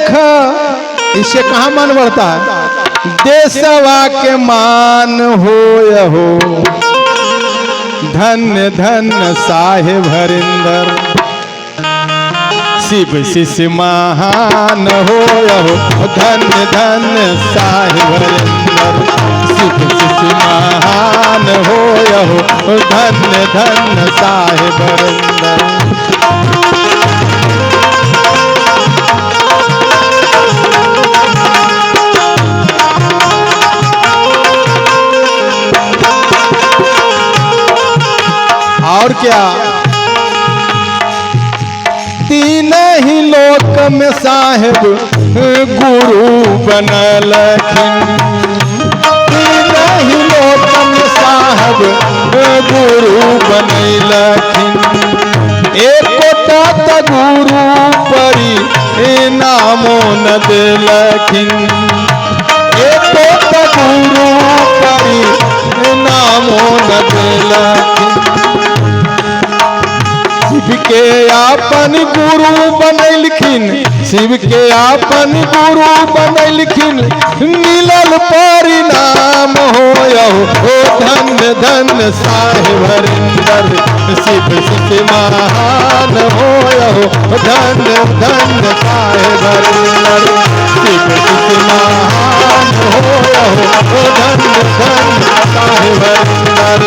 देखा, इससे कहाँ मन बढ़ता है। देशवा के मान हो यहो, धन्य धन्य साहेब हरिंदर। शिव शिष्य महान हो यहो, धन्य धन्य साहेब हरिंदर। शिव शिष्य महान हो यहो, धन्य धन्य साहेब हरिंदर। और क्या, तीन ही लोक में साहेब गुरु बनलखिन। तीन ही लोक में साहेब गुरु बनलखिन। एको तात गुरु परी नामो न देलखिन। एको तात गुरु परी नामो न देलखिन। शिव के आपन गुरु बनलखिन। शिव के आपन गुरु बनलखिन। मिलल परिणाम हो यहो, धन्य धन्य साहेब हरिंदर। शिव शिष्य महान हो यहो, धन्य धन्य साहेब हरिंदर। शिव शिष्य महान हो यहो, धन्य धन्य साहेब हरिंदर।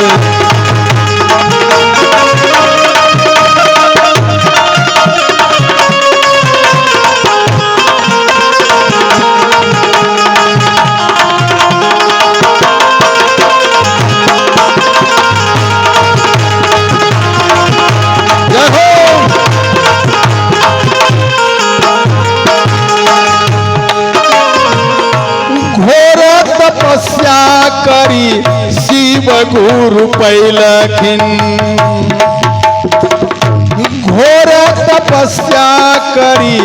तपस्या करी शिव गुरु पैलखिन। घोर तपस्या करी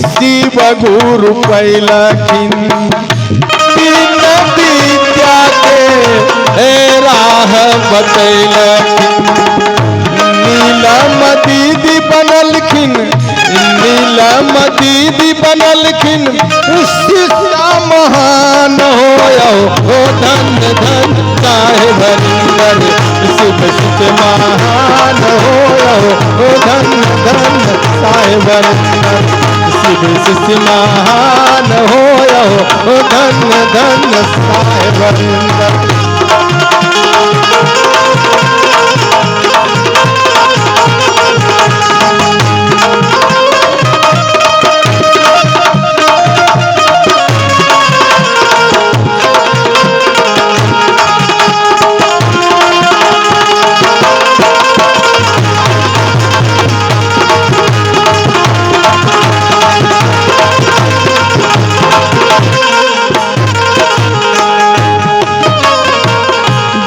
शिव गुरु पैलखिन। तीन विद्या के राह बतैलखिन। नीलम दीदी बनलखिन। नीलम दीदी बनलखिन। शिष्या महान हो यहो, धन्य धन्य साहेब हरिंदर। शिव शिष्य महान हो यहो, धन्य धन्य साहेब हरिंदर। शिव शिष्य महान हो यहो, धन्य धन्य साहेब हरिंदर।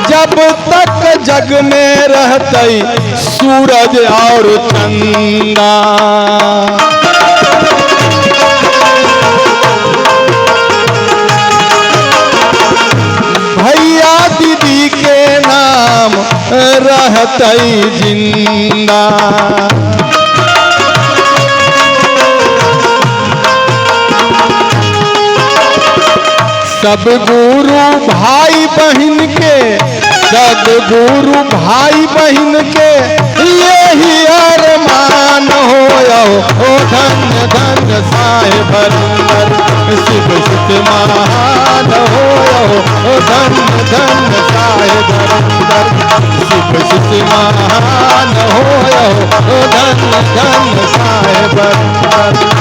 जब तक जग में रहते सूरज और चंदा। भैया दीदी के नाम रहते जिंदा। सब गुरु भाई बहन के, सब गुरु भाई बहन के यही अरमान हो यहो, धन्य धन्य साहेब हरिंदर। शिव शिष्य महान हो यहो, धन्य धन्य साहेब हरिंदर। शिव शिष्य महान हो यहो, धन्य धन्य साहेब हरिंदर।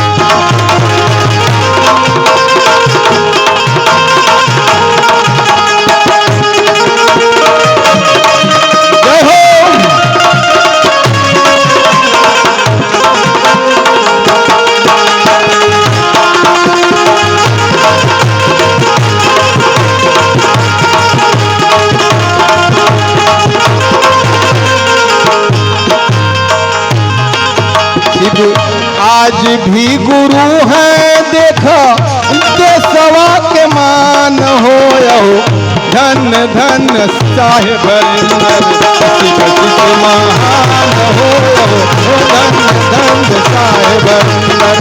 आज भी गुरु है देखो, देशवा के मान हो यहो, धन्य धन्य साहेब हरिंदर। शिव शिष्य महान हो यहो, धन्य धन्य साहेब हरिंदर।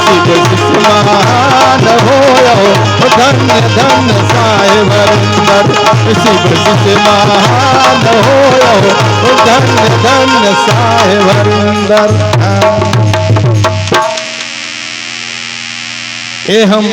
शिव शिष्य महान होयो धन्य धन्य साहेब हरिंदर शिव से महान होयो धन्य धन्य साहेब हरिंदर। ए हम